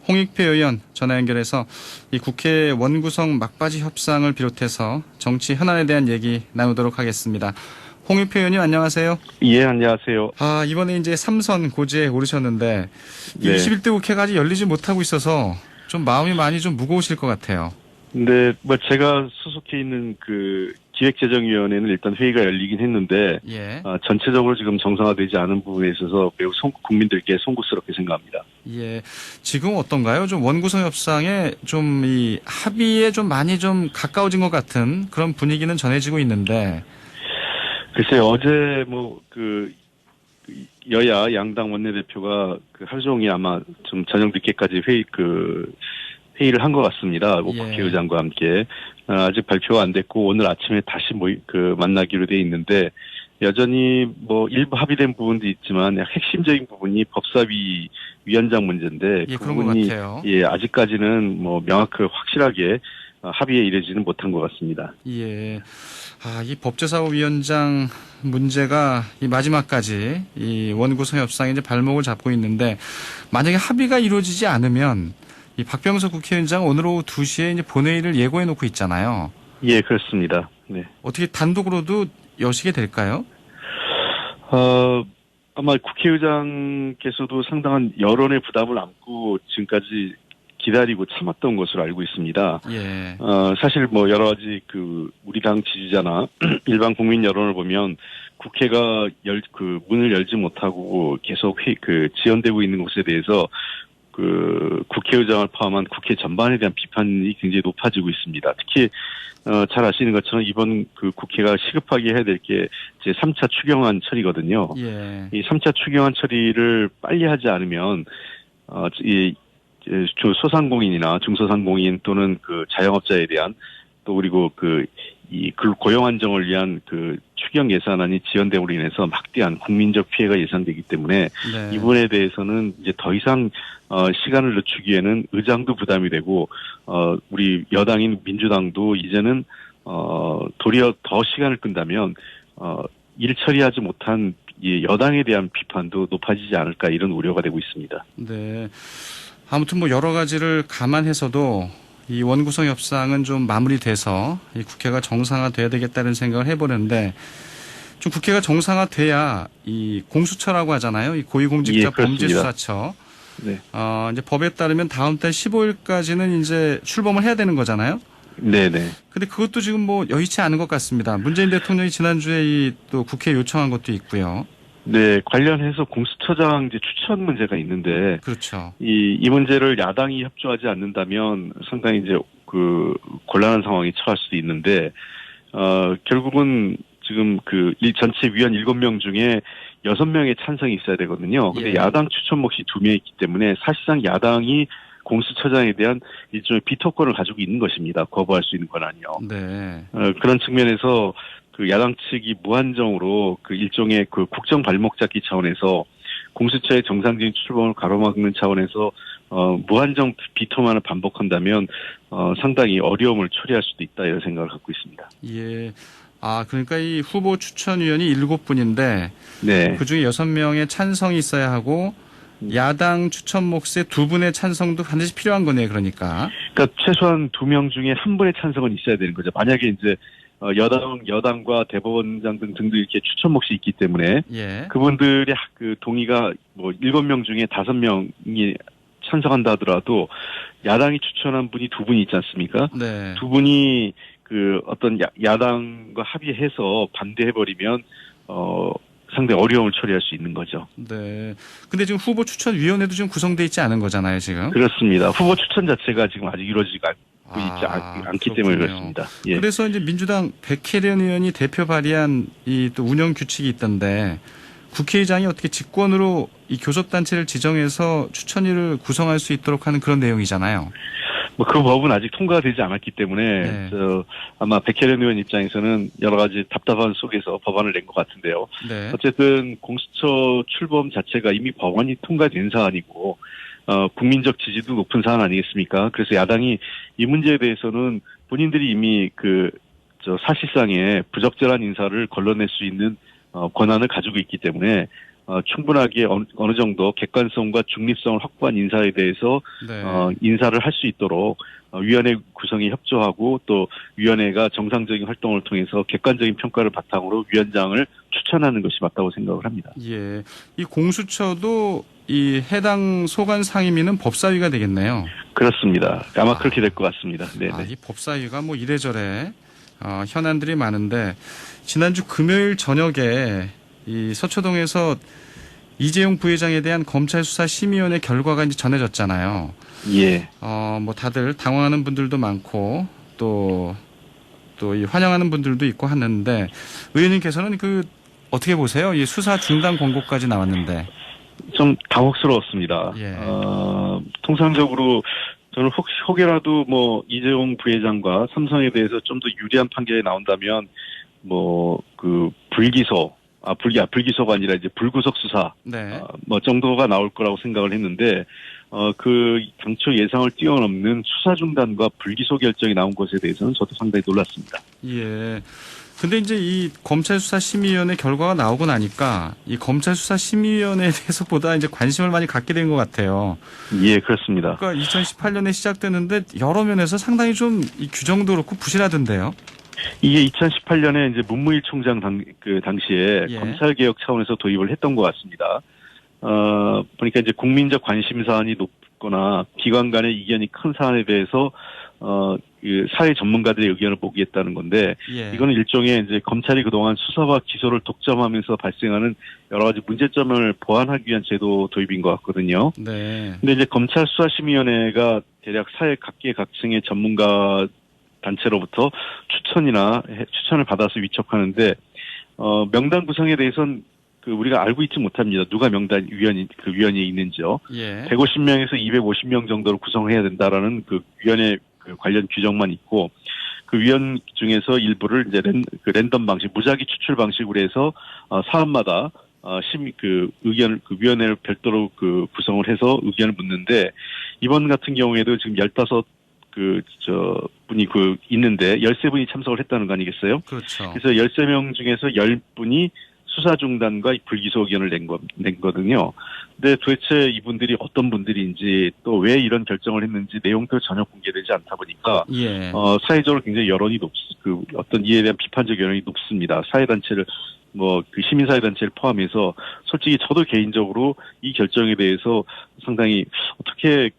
홍익표 의원 전화 연결해서 이 국회 원구성 막바지 협상을 비롯해서 정치 현안에 대한 얘기 나누도록 하겠습니다. 홍익표 의원님 안녕하세요. 예, 안녕하세요. 이번에 이제 3선 고지에 오르셨는데 네. 21대 국회가 아직 열리지 못하고 있어서 좀 마음이 많이 좀 무거우실 것 같아요. 근데 제가 소속해 있는 그 기획재정위원회는 일단 회의가 열리긴 했는데 예. 전체적으로 지금 정상화되지 않은 부분에 있어서 매우 국민들께 송구스럽게 생각합니다. 예. 지금 어떤가요? 좀 원구성 협상에 좀 이 합의에 좀 많이 좀 가까워진 것 같은 그런 분위기는 전해지고 있는데. 글쎄요, 어제 여야 양당 원내대표가 하루 종일 아마 좀 저녁 늦게까지 회의를 한 것 같습니다. 예. 국회의장과 함께. 아직 발표가 안 됐고 오늘 아침에 다시 만나기로 돼 있는데 여전히 일부 합의된 부분도 있지만 핵심적인 부분이 법사위 위원장 문제인데 예, 그 그런 것 부분이 같아요. 아직까지는 확실하게 합의에 이르지는 못한 것 같습니다. 예. 이 법제사법위원장 문제가 이 마지막까지 이 원구성 협상에 이제 발목을 잡고 있는데 만약에 합의가 이루어지지 않으면 이 박병석 국회의원장 오늘 오후 2시에 이제 본회의를 예고해 놓고 있잖아요. 예, 그렇습니다. 네. 어떻게 단독으로도 여시게 될까요? 아마 국회의장께서도 상당한 여론의 부담을 안고 지금까지 기다리고 참았던 것으로 알고 있습니다. 예. 사실 여러 가지 우리 당 지지자나 일반 국민 여론을 보면 국회가 문을 열지 못하고 계속 지연되고 있는 것에 대해서 국회의장을 포함한 국회 전반에 대한 비판이 굉장히 높아지고 있습니다. 특히 잘 아시는 것처럼 이번 국회가 시급하게 해야 될 게 제 3차 추경안 처리거든요. 예. 이 3차 추경안 처리를 빨리 하지 않으면 소상공인이나 중소상공인 또는 자영업자에 대한 또 그리고 이 고용 안정을 위한 추경 예산안이 지연됨으로 인해서 막대한 국민적 피해가 예상되기 때문에 네. 이 부분에 대해서는 이제 더 이상 시간을 늦추기에는 의장도 부담이 되고 우리 여당인 민주당도 이제는 도리어 더 시간을 끈다면 일 처리하지 못한 이 여당에 대한 비판도 높아지지 않을까 이런 우려가 되고 있습니다. 네. 아무튼 여러 가지를 감안해서도 이 원구성 협상은 좀 마무리돼서 이 국회가 정상화돼야 되겠다는 생각을 해보는데 좀 국회가 정상화돼야 이 공수처라고 하잖아요. 이 고위공직자 예, 범죄수사처. 네. 이제 법에 따르면 다음 달 15일까지는 이제 출범을 해야 되는 거잖아요. 네네. 근데 그것도 지금 여의치 않은 것 같습니다. 문재인 대통령이 지난주에 또 국회에 요청한 것도 있고요. 네, 관련해서 공수처장 이제 추천 문제가 있는데. 그렇죠. 이 문제를 야당이 협조하지 않는다면 상당히 이제 곤란한 상황에 처할 수도 있는데, 결국은 지금 전체 위원 7명 중에 6명의 찬성이 있어야 되거든요. 근데 예. 야당 추천 몫이 2명 있기 때문에 사실상 야당이 공수처장에 대한 일종의 비토권을 가지고 있는 것입니다. 거부할 수 있는 권한이요. 네. 그런 측면에서 야당 측이 무한정으로 일종의 국정 발목 잡기 차원에서 공수처의 정상적인 출범을 가로막는 차원에서 무한정 비토만을 반복한다면 상당히 어려움을 초래할 수도 있다 이런 생각을 갖고 있습니다. 예. 그러니까 이 후보 추천위원이 7분인데 네. 그중에 6명의 찬성이 있어야 하고 야당 추천 몫의 2분의 찬성도 반드시 필요한 거네요. 그러니까 최소한 2명 중에 1분의 찬성은 있어야 되는 거죠. 만약에 이제 여당과 대법원장 등도 이렇게 추천 몫이 있기 때문에 예. 그분들의 동의가 7명 중에 5명이 찬성한다 하더라도 야당이 추천한 분이 2분이 있지 않습니까? 네. 2분이 어떤 야당과 합의해서 반대해버리면 상당히 어려움을 처리할 수 있는 거죠. 네. 근데 지금 후보 추천위원회도 지금 구성돼 있지 않은 거잖아요, 지금. 그렇습니다. 후보 추천 자체가 지금 아직 이루어지지 않기 때문에 그렇군요. 그렇습니다. 예. 그래서 이제 민주당 백혜련 의원이 대표 발의한 이 또 운영 규칙이 있던데 국회의장이 어떻게 직권으로 이 교섭단체를 지정해서 추천위를 구성할 수 있도록 하는 그런 내용이잖아요. 그 법은 아직 통과되지 않았기 때문에 네. 아마 백혜련 의원 입장에서는 여러 가지 답답한 속에서 법안을 낸 것 같은데요. 네. 어쨌든 공수처 출범 자체가 이미 법안이 통과된 사안이고 국민적 지지도 높은 사안 아니겠습니까? 그래서 야당이 이 문제에 대해서는 본인들이 이미 사실상의 부적절한 인사를 걸러낼 수 있는 권한을 가지고 있기 때문에 충분하게 어느 정도 객관성과 중립성을 확보한 인사에 대해서 네. 인사를 할 수 있도록 위원회 구성에 협조하고 또 위원회가 정상적인 활동을 통해서 객관적인 평가를 바탕으로 위원장을 추천하는 것이 맞다고 생각을 합니다. 예. 이 공수처도 이 해당 소관 상임위는 법사위가 되겠네요. 그렇습니다. 아마 그렇게 될 것 같습니다. 네네. 이 법사위가 뭐 이래저래 현안들이 많은데 지난주 금요일 저녁에 이 서초동에서 이재용 부회장에 대한 검찰 수사 심의위원회 결과가 이제 전해졌잖아요. 예. 뭐 다들 당황하는 분들도 많고 또 이 환영하는 분들도 있고 하는데 의원님께서는 어떻게 보세요? 이 수사 중단 권고까지 나왔는데. 좀 당혹스러웠습니다. 예. 통상적으로 저는 혹여라도 뭐 이재용 부회장과 삼성에 대해서 좀 더 유리한 판결이 나온다면 불기소가 아니라 이제 불구속 수사 네. 정도가 나올 거라고 생각을 했는데 당초 예상을 뛰어넘는 수사 중단과 불기소 결정이 나온 것에 대해서는 저도 상당히 놀랐습니다. 예. 근데 이제 이 검찰수사심의위원회 결과가 나오고 나니까 이 검찰수사심의위원회에 대해서보다 이제 관심을 많이 갖게 된 것 같아요. 예, 그렇습니다. 그러니까 2018년에 시작됐는데 여러 면에서 상당히 좀 이 규정도 그렇고 부실하던데요. 이게 2018년에 이제 문무일 총장 당시에 예. 검찰개혁 차원에서 도입을 했던 것 같습니다. 보니까 이제 국민적 관심 사안이 높거나 기관 간의 이견이 큰 사안에 대해서 사회 전문가들의 의견을 보겠다는 건데 예. 이거는 일종의 이제 검찰이 그동안 수사와 기소를 독점하면서 발생하는 여러 가지 문제점을 보완하기 위한 제도 도입인 것 같거든요. 네. 근데 이제 검찰 수사심의위원회가 대략 사회 각계각층의 전문가 단체로부터 추천을 받아서 위촉하는데 명단 구성에 대해서는 우리가 알고 있지 못합니다. 누가 명단 위원이 있는지요. 예. 150명에서 250명 정도로 구성해야 된다라는 위원회 관련 규정만 있고 그 위원 중에서 일부를 이제 랜덤 방식, 무작위 추출 방식으로 해서 사안마다 위원회를 별도로 구성을 해서 의견을 묻는데 이번 같은 경우에도 지금 15 분이 있는데 13분이 참석을 했다는 거 아니겠어요? 그렇죠. 그래서 13명 중에서 10분이 수사 중단과 불기소 의견을 낸 거거든요. 근데 도대체 이분들이 어떤 분들인지 또 왜 이런 결정을 했는지 내용도 전혀 공개되지 않다 보니까 예. 사회적으로 굉장히 여론이 어떤 이에 대한 비판적 여론이 높습니다. 사회단체를 시민사회단체를 포함해서 솔직히 저도 개인적으로 이 결정에 대해서 상당히 어떻게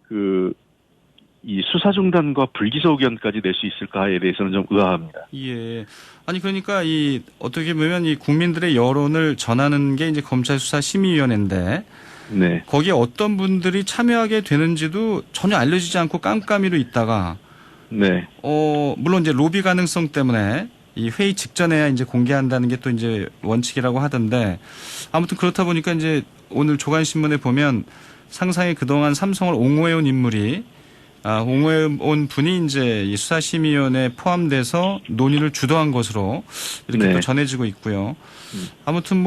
이 수사 중단과 불기소 의견까지 낼 수 있을까에 대해서는 좀 의아합니다. 예. 아니 그러니까 어떻게 보면 이 국민들의 여론을 전하는 게 이제 검찰수사심의위원회인데 네. 거기에 어떤 분들이 참여하게 되는지도 전혀 알려지지 않고 깜깜이로 있다가 네. 물론 이제 로비 가능성 때문에 이 회의 직전에야 이제 공개한다는 게 또 이제 원칙이라고 하던데 아무튼 그렇다 보니까 이제 오늘 조간신문에 보면 상상히 그동안 삼성을 옹호해온 인물이 옹호해온 분이 이제 이 수사심의위원회에 포함돼서 논의를 주도한 것으로 이렇게 네. 또 전해지고 있고요. 아무튼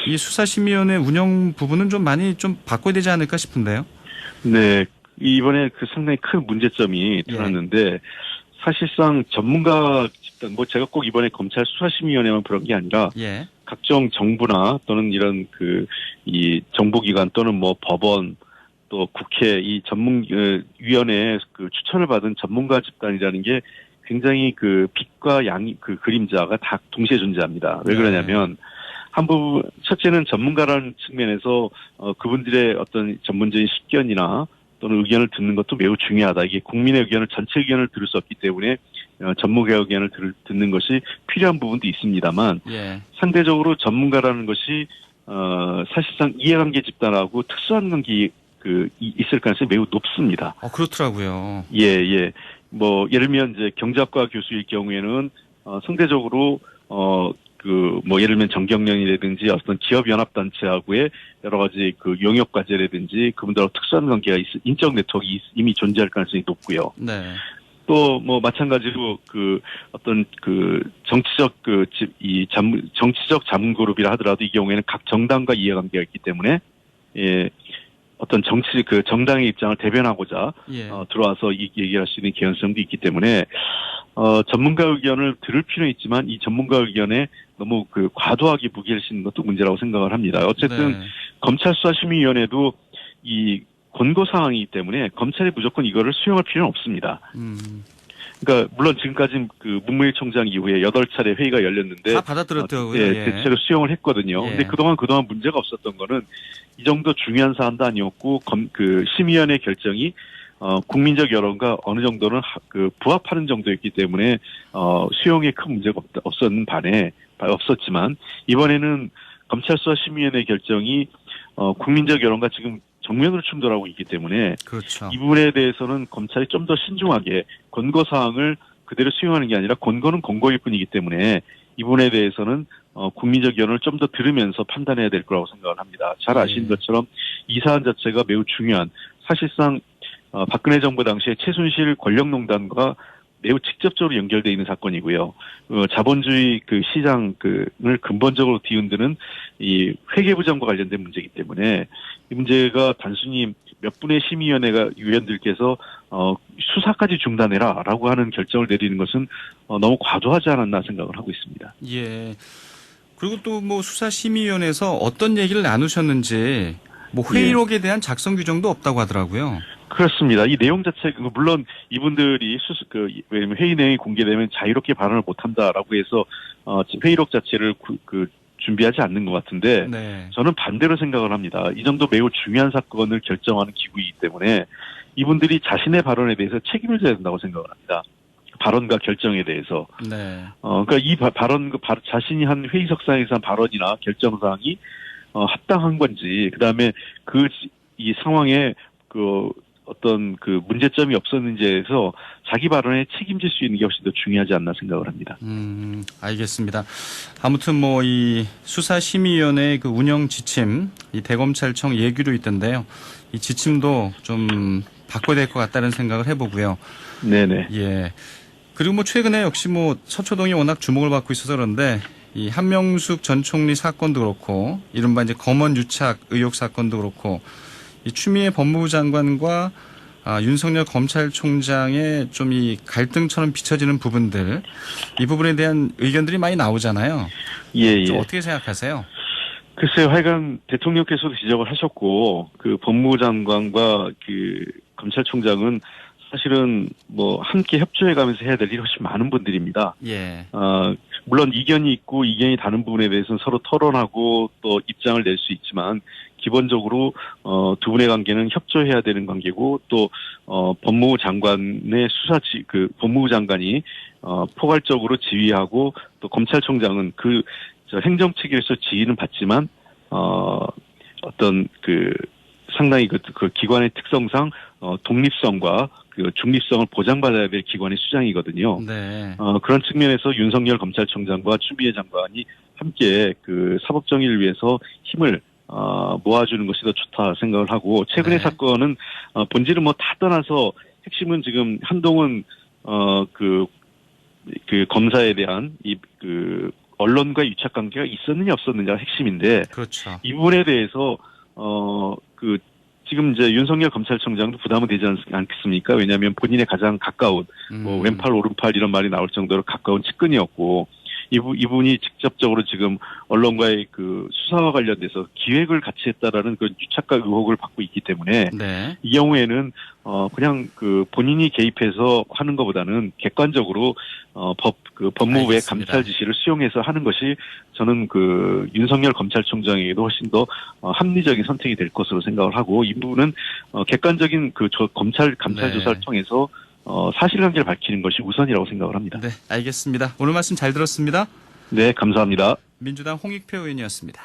이 수사심의위원회 운영 부분은 좀 많이 좀 바꿔야 되지 않을까 싶은데요. 네. 이번에 상당히 큰 문제점이 드러났는데 사실상 전문가 집단 제가 꼭 이번에 검찰 수사심의위원회만 그런 게 아니라 예. 각종 정부나 또는 이런 이 정보기관 또는 법원 또 국회 이 위원회에 추천을 받은 전문가 집단이라는 게 굉장히 빛과 양이 그림자가 다 동시에 존재합니다. 왜 그러냐면 첫째는 전문가라는 측면에서 그분들의 어떤 전문적인 식견이나 또는 의견을 듣는 것도 매우 중요하다. 이게 국민의 의견을 전체 의견을 들을 수 없기 때문에 전문가의 의견을 듣는 것이 필요한 부분도 있습니다만 예. 상대적으로 전문가라는 것이 사실상 이해관계 집단하고 특수한 관계 있을 가능성이 매우 높습니다. 그렇더라고요. 예. 예를 들면 이제 경제학과 교수일 경우에는 상대적으로 예를 들면 정경련이라든지 어떤 기업연합단체하고의 여러 가지 용역 과제라든지 그분들하고 특수한 관계가 인적 네트워크가 이미 존재할 가능성이 높고요. 네. 또 마찬가지로 어떤 정치적 정치적 자문그룹이라 하더라도 이 경우에는 각 정당과 이해관계가 있기 때문에 어떤 정당의 입장을 대변하고자 예. 들어와서 얘기할 수 있는 개연성도 있기 때문에 전문가 의견을 들을 필요는 있지만 이 전문가 의견에 너무 과도하게 무게를 싣는 것도 문제라고 생각을 합니다. 어쨌든 네. 검찰수사심의위원회도 이 권고 사항이기 때문에 검찰이 무조건 이거를 수용할 필요는 없습니다. 그러니까 물론 지금까지 문무일 총장 이후에 8차례 회의가 열렸는데 다 받아들였더라고요. 예, 대체로 수용을 했거든요. 예. 근데 그동안 문제가 없었던 거는 이 정도 중요한 사안도 아니었고 심의위원회 결정이 국민적 여론과 어느 정도는 부합하는 정도였기 때문에 수용에 큰 문제가 없었지만 이번에는 검찰수사심의위원회 결정이 국민적 여론과 지금 정면으로 충돌하고 있기 때문에 그렇죠. 이 부분에 대해서는 검찰이 좀 더 신중하게 권고 사항을 그대로 수용하는 게 아니라 권고는 권고일 뿐이기 때문에 이 부분에 대해서는 국민적 여론을 좀 더 들으면서 판단해야 될 거라고 생각을 합니다. 잘 아시는 것처럼 이 사안 자체가 매우 중요한 사실상 박근혜 정부 당시에 최순실 권력농단과 매우 직접적으로 연결되어 있는 사건이고요. 자본주의 시장을 근본적으로 뒤흔드는 이 회계부정과 관련된 문제이기 때문에 이 문제가 단순히 몇 분의 심의위원회가 위원들께서 수사까지 중단해라라고 하는 결정을 내리는 것은 너무 과도하지 않았나 생각을 하고 있습니다. 예. 그리고 또 수사심의위원회에서 어떤 얘기를 나누셨는지 회의록에 대한 작성 규정도 없다고 하더라고요. 그렇습니다. 이 내용 자체 물론 이분들이 왜냐면 회의 내용이 공개되면 자유롭게 발언을 못한다라고 해서 회의록 자체를 준비하지 않는 것 같은데 네. 저는 반대로 생각을 합니다. 이 정도 매우 중요한 사건을 결정하는 기구이기 때문에 이분들이 자신의 발언에 대해서 책임을 져야 된다고 생각을 합니다. 발언과 결정에 대해서. 네. 그러니까 이 자신이 한 회의석상에서 한 발언이나 결정 사항이 합당한 건지 그다음에 이 상황에 어떤 문제점이 없었는지에서 자기 발언에 책임질 수 있는 게 훨씬 더 중요하지 않나 생각을 합니다. 알겠습니다. 아무튼 이 수사심의위원회 운영 지침, 이 대검찰청 예규로 있던데요. 이 지침도 좀 바꿔야 될 것 같다는 생각을 해보고요. 네네. 예. 그리고 최근에 역시 서초동이 워낙 주목을 받고 있어서 그런데 이 한명숙 전 총리 사건도 그렇고 이른바 이제 검언 유착 의혹 사건도 그렇고 이 추미애 법무부 장관과 윤석열 검찰총장의 좀 이 갈등처럼 비춰지는 부분들, 이 부분에 대한 의견들이 많이 나오잖아요. 예. 좀 어떻게 생각하세요? 글쎄요, 하여간 대통령께서도 지적을 하셨고 법무부 장관과 검찰총장은 사실은 함께 협조해가면서 해야 될 일이 훨씬 많은 분들입니다. 예. 물론 이견이 있고 이견이 다른 부분에 대해서는 서로 토론하고 또 입장을 낼 수 있지만 기본적으로 두 분의 관계는 협조해야 되는 관계고 또 법무부 장관의 법무부 장관이 포괄적으로 지휘하고 또 검찰총장은 행정 체계에서 지휘는 받지만 어떤 상당히 기관의 특성상 독립성과 중립성을 보장받아야 될 기관의 수장이거든요. 네. 그런 측면에서 윤석열 검찰총장과 추미애 장관이 함께 사법 정의를 위해서 힘을 모아주는 것이 더 좋다 생각을 하고 최근의 네. 사건은 본질은 다 떠나서 핵심은 지금 한동훈 검사에 대한 언론과 유착 관계가 있었느냐 없었느냐가 핵심인데 그렇죠. 이 부분에 대해서 지금 이제 윤석열 검찰총장도 부담은 되지 않겠습니까? 왜냐하면 본인의 가장 가까운 왼팔 오른팔 이런 말이 나올 정도로 가까운 측근이었고 이분이 직접적으로 지금 언론과의 수사와 관련돼서 기획을 같이 했다라는 유착과 의혹을 받고 있기 때문에 네. 이 경우에는 그냥 본인이 개입해서 하는 것보다는 객관적으로 법무부의 알겠습니다. 감찰 지시를 수용해서 하는 것이 저는 윤석열 검찰총장에게도 훨씬 더 합리적인 선택이 될 것으로 생각을 하고 이 부분은 객관적인 감찰 네. 조사를 통해서 사실관계를 밝히는 것이 우선이라고 생각을 합니다. 네, 알겠습니다. 오늘 말씀 잘 들었습니다. 네, 감사합니다. 민주당 홍익표 의원이었습니다.